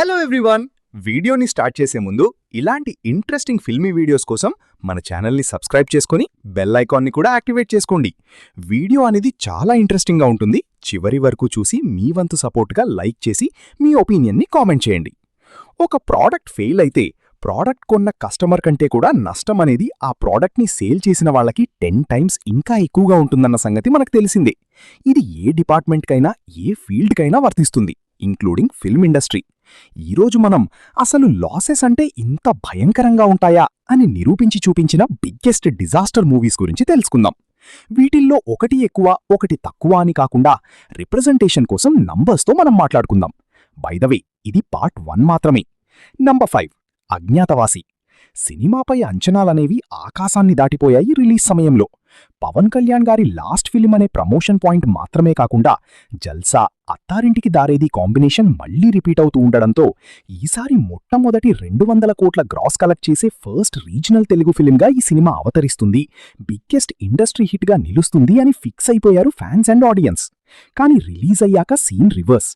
Hello everyone! వీడియోని start చేసే ముందు ఇలాంటి ఇంట్రెస్టింగ్ ఫిల్మీ వీడియోస్ కోసం మన ఛానల్ని సబ్స్క్రైబ్ చేసుకొని బెల్ ఐకాన్ని కూడా యాక్టివేట్ చేసుకోండి. వీడియో అనేది చాలా ఇంట్రెస్టింగ్గా ఉంటుంది. చివరి వరకు చూసి మీ వంతు సపోర్ట్గా లైక్ చేసి మీ ఒపీనియన్ని కామెంట్ చేయండి. ఒక ప్రోడక్ట్ ఫెయిల్ అయితే ప్రోడక్ట్ కొన్న కస్టమర్ కంటే కూడా నష్టం అనేది ఆ ప్రోడక్ట్ని సేల్ చేసిన వాళ్ళకి 10 టైమ్స్ ఇంకా ఎక్కువగా ఉంటుందన్న సంగతి మనకు తెలిసిందే. ఇది ఏ డిపార్ట్మెంట్కైనా ఏ ఫీల్డ్కైనా వర్తిస్తుంది, ఇంక్లూడింగ్ ఫిల్మ్ ఇండస్ట్రీ. ఈరోజు మనం అసలు లాసెస్ అంటే ఇంత భయంకరంగా ఉంటాయా అని నిరూపించి చూపించిన బిగ్గెస్ట్ డిజాస్టర్ మూవీస్ గురించి తెలుసుకుందాం. వీటిల్లో ఒకటి ఎక్కువ ఒకటి తక్కువ అని కాకుండా రిప్రజెంటేషన్ కోసం నంబర్స్తో మనం మాట్లాడుకుందాం. బై ద వే, ఇది పార్ట్ 1 మాత్రమే. నంబర్ 5, అజ్ఞాతవాసి. సినిమాపై అంచనాలనేవి ఆకాశాన్ని దాటిపోయాయి రిలీజ్ సమయంలో. పవన్ కళ్యాణ్ గారి లాస్ట్ ఫిలిం అనే ప్రమోషన్ పాయింట్ మాత్రమే కాకుండా జల్సా, అత్తారింటికి దారేది కాంబినేషన్ మళ్లీ రిపీట్ అవుతూ ఉండడంతో ఈసారి మొట్టమొదటి 200 కోట్ల గ్రాస్ కలెక్ట్ చేసే ఫస్ట్ రీజనల్ తెలుగు ఫిలింగా ఈ సినిమా అవతరిస్తుంది, బిగ్గెస్ట్ ఇండస్ట్రీ హిట్గా నిలుస్తుంది అని ఫిక్స్ అయిపోయారు ఫ్యాన్స్ అండ్ ఆడియన్స్. కానీ రిలీజ్ అయ్యాక సీన్ రివర్స్.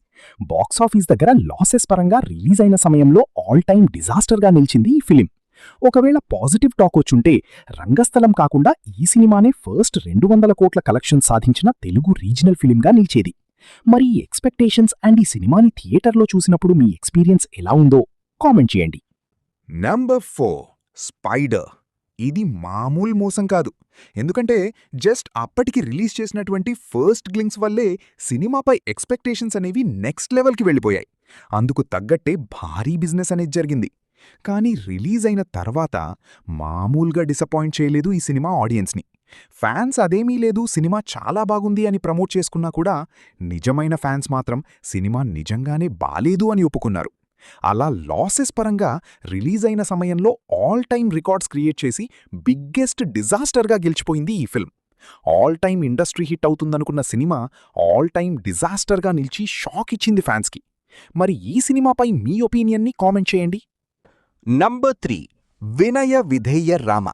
బాక్సాఫీస్ దగ్గర లాసెస్ పరంగా రిలీజ్ అయిన సమయంలో ఆల్ టైమ్ డిజాస్టర్గా నిలిచింది ఈ ఫిలిం. ఒకవేళ పాజిటివ్ టాక్ వచ్చుంటే రంగస్థలం కాకుండా ఈ సినిమానే ఫస్ట్ 200 కోట్ల కలెక్షన్ సాధించిన తెలుగు రీజనల్ ఫిలింగా నిలిచేది. మరి ఈ ఎక్స్పెక్టేషన్స్ అండ్ ఈ సినిమాని థియేటర్లో చూసినప్పుడు మీ ఎక్స్పీరియన్స్ ఎలా ఉందో కామెంట్ చేయండి. Number 4, spider. ఇది మామూలు మోసం కాదు. ఎందుకంటే జస్ట్ అప్పటికి రిలీజ్ చేసినటువంటి ఫస్ట్ గ్లింగ్స్ వల్లే సినిమాపై ఎక్స్పెక్టేషన్స్ అనేవి నెక్స్ట్ లెవెల్కి వెళ్ళిపోయాయి. అందుకు తగ్గట్టే భారీ బిజినెస్ అనేది జరిగింది. కానీ రిలీజ్ అయిన తర్వాత మామూలుగా డిసప్పాయింట్ చేయలేదు ఈ సినిమా ఆడియన్స్ని. ఫ్యాన్స్ అదేమీ లేదు, సినిమా చాలా బాగుంది అని ప్రమోట్ చేసుకున్నా కూడా నిజమైన ఫ్యాన్స్ మాత్రం సినిమా నిజంగానే బాలేదు అని ఒప్పుకున్నారు. అలా లాసెస్ పరంగా రిలీజ్ అయిన సమయంలో ఆల్ టైమ్ రికార్డ్స్ క్రియేట్ చేసి బిగ్గెస్ట్ డిజాస్టర్గా గెలిచిపోయింది ఈ film. All time industry hit అవుతుందనుకున్న సినిమా ఆల్ టైమ్ డిజాస్టర్గా నిలిచి షాక్ ఇచ్చింది ఫ్యాన్స్కి. మరి ఈ సినిమాపై మీ ఒపీనియన్ని కామెంట్ చేయండి. నంబర్ 3, వినయ విధేయ రామ.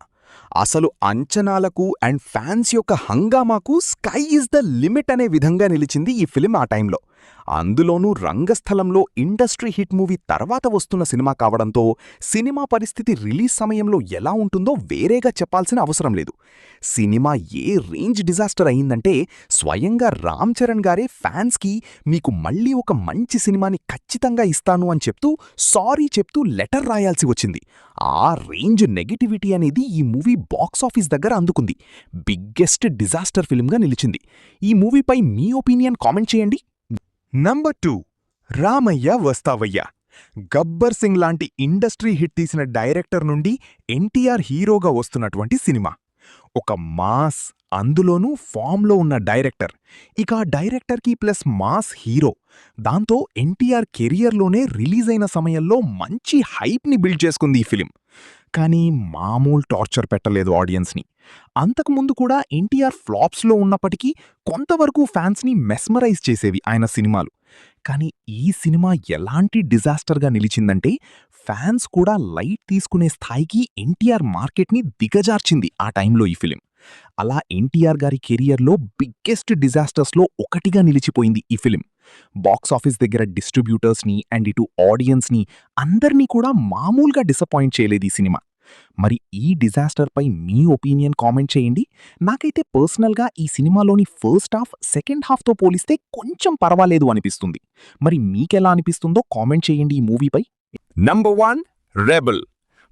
అసలు అంచనాలకు అండ్ ఫ్యాన్స్ యొక్క హంగామాకు స్కై ఈజ్ ద లిమిట్ అనే విధంగా నిలిచింది ఈ ఫిలిం ఆ టైంలో. అందులోనూ రంగస్థలంలో ఇండస్ట్రీ హిట్ మూవీ తర్వాత వస్తున్న సినిమా కావడంతో సినిమా పరిస్థితి రిలీజ్ సమయంలో ఎలా ఉంటుందో వేరేగా చెప్పాల్సిన అవసరం లేదు. సినిమా ఏ రేంజ్ డిజాస్టర్ అయిందంటే స్వయంగా రామ్ చరణ్ గారే ఫ్యాన్స్కి మీకు మళ్లీ ఒక మంచి సినిమాని ఖచ్చితంగా ఇస్తాను అని చెప్తూ సారీ చెప్తూ లెటర్ రాయాల్సి వచ్చింది. ఆ రేంజ్ నెగటివిటీ అనేది ఈ మూవీ బాక్సాఫీస్ దగ్గర అందుకుంది. బిగ్గెస్ట్ డిజాస్టర్ ఫిల్మ్గా నిలిచింది. ఈ మూవీపై మీ ఒపీనియన్ కామెంట్ చేయండి. నంబర్ 2, రామయ్య వస్తావయ్య. గబ్బర్ సింగ్ లాంటి ఇండస్ట్రీ హిట్ తీసిన డైరెక్టర్ నుండి ఎన్టీఆర్ హీరోగా వస్తున్నటువంటి సినిమా. ఒక మాస్, అందులోనూ ఫామ్లో ఉన్న డైరెక్టర్. ఇక ఆ డైరెక్టర్కి ప్లస్ మాస్ హీరో. దాంతో ఎన్టీఆర్ కెరియర్లోనే రిలీజ్ అయిన సమయంలో మంచి హైప్ని బిల్డ్ చేసుకుంది ఈ ఫిలిం. కానీ మామూలు టార్చర్ పెట్టలేదు ఆడియన్స్ని. అంతకుముందు కూడా ఎన్టీఆర్ ఫ్లాప్స్లో ఉన్నప్పటికీ కొంతవరకు ఫ్యాన్స్ని మెస్మరైజ్ చేసేవి ఆయన సినిమాలు. కానీ ఈ సినిమా ఎలాంటి డిజాస్టర్గా నిలిచిందంటే ఫ్యాన్స్ కూడా లైట్ తీసుకునే స్థాయికి ఎన్టీఆర్ మార్కెట్ని దిగజార్చింది ఆ టైంలో ఈ ఫిలిం. అలా ఎన్టీఆర్ గారి కెరియర్లో బిగ్గెస్ట్ డిజాస్టర్స్లో ఒకటిగా నిలిచిపోయింది ఈ ఫిలిం. బాక్సాఫీస్ దగ్గర డిస్ట్రిబ్యూటర్స్ని అండ్ ఇటు ఆడియన్స్ని అందర్నీ కూడా మామూలుగా డిసప్పాయింట్ చేయలేదు ఈ సినిమా. మరి ఈ డిజాస్టర్పై మీ ఒపీనియన్ కామెంట్ చేయండి. నాకైతే పర్సనల్గా ఈ సినిమాలోని ఫస్ట్ హాఫ్ సెకండ్ హాఫ్తో పోలిస్తే కొంచెం పర్వాలేదు అనిపిస్తుంది. మరి మీకెలా అనిపిస్తుందో కామెంట్ చేయండి ఈ మూవీపై. Number 1, Rebel.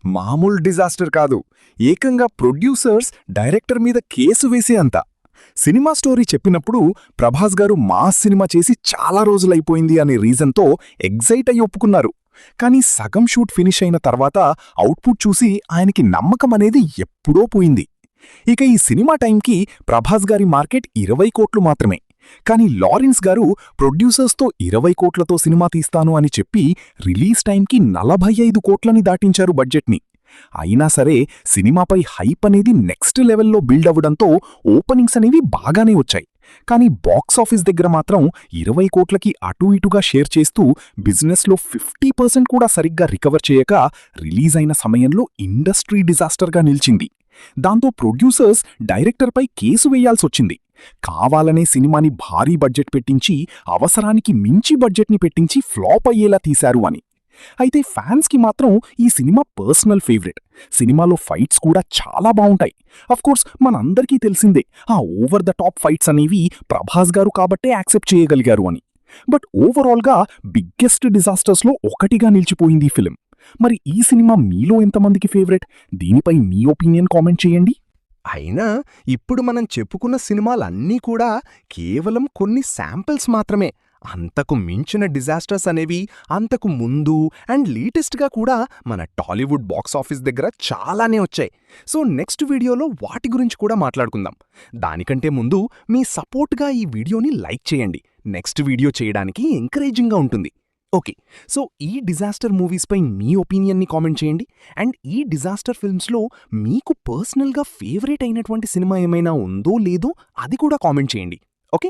మామూలు డిజాస్టర్ కాదు, ఏకంగా ప్రొడ్యూసర్స్ డైరెక్టర్ మీద కేసు వేసే అంత. సినిమా స్టోరీ చెప్పినప్పుడు ప్రభాస్ గారు మాస్ సినిమా చేసి చాలా రోజులైపోయింది అనే రీజన్తో ఎగ్జైట్ అయి ఒప్పుకున్నారు. కానీ సగం షూట్ ఫినిష్ అయిన తర్వాత అవుట్పుట్ చూసి ఆయనకి నమ్మకం అనేది ఎప్పుడో పోయింది. ఇక ఈ సినిమా టైంకి ప్రభాస్ గారి మార్కెట్ 20 కోట్లు మాత్రమే. కానీ లారెన్స్ గారు ప్రొడ్యూసర్స్తో 20 కోట్లతో సినిమా తీస్తాను అని చెప్పి రిలీజ్ టైంకి 45 కోట్లని దాటించారు బడ్జెట్ని. అయినా సరే సినిమాపై హైప్ అనేది నెక్స్ట్ లెవెల్లో బిల్డ్ అవ్వడంతో ఓపెనింగ్స్ అనేవి బాగానే వచ్చాయి. కానీ బాక్సాఫీస్ దగ్గర మాత్రం 20 కోట్లకి అటూ ఇటుగా షేర్ చేస్తూ బిజినెస్లో 50% కూడా సరిగ్గా రికవర్ చేయక రిలీజ్ అయిన సమయంలో ఇండస్ట్రీ డిజాస్టర్గా నిలిచింది. దాంతో ప్రొడ్యూసర్స్ డైరెక్టర్పై కేసు వేయాల్సొచ్చింది. కావాలనే సినిమాని భారీ బడ్జెట్ పెట్టించి అవసరానికి మించి బడ్జెట్ని పెట్టించి ఫ్లాప్ అయ్యేలా తీశారు అని. అయితే ఫ్యాన్స్కి మాత్రం ఈ సినిమా పర్సనల్ ఫేవరెట్. సినిమాలో ఫైట్స్ కూడా చాలా బావుంటాయి. అఫ్కోర్స్ మనందరికీ తెలిసిందే ఆ ఓవర్ ద టాప్ ఫైట్స్ అనేవి ప్రభాస్ గారు కాబట్టే యాక్సెప్ట్ చేయగలిగారు అని. బట్ ఓవరాల్గా బిగ్గెస్ట్ డిజాస్టర్స్లో ఒకటిగా నిలిచిపోయింది ఈ ఫిలిం. మరి ఈ సినిమా మీలో ఎంతమందికి ఫేవరెట్? దీనిపై మీ ఒపీనియన్ కామెంట్ చేయండి. అయినా ఇప్పుడు మనం చెప్పుకున్న సినిమాలన్నీ కూడా కేవలం కొన్ని శాంపిల్స్ మాత్రమే. అంతకు మించిన డిజాస్టర్స్ అనేవి అంతకు ముందు అండ్ లేటెస్ట్గా కూడా మన టాలీవుడ్ బాక్స్ ఆఫీస్ దగ్గర చాలానే వచ్చాయి. సో నెక్స్ట్ వీడియోలో వాటి గురించి కూడా మాట్లాడుకుందాం. దానికంటే ముందు మీ సపోర్ట్గా ఈ వీడియోని లైక్ చేయండి. నెక్స్ట్ వీడియో చేయడానికి ఎంకరేజింగ్గా ఉంటుంది. ఓకే, సో ఈ డిజాస్టర్ మూవీస్పై మీ ఒపీనియన్ని కామెంట్ చేయండి. అండ్ ఈ డిజాస్టర్ ఫిల్మ్స్లో మీకు పర్సనల్గా ఫేవరెట్ అయినటువంటి సినిమా ఏమైనా ఉందో లేదో అది కూడా కామెంట్ చేయండి. ఓకే.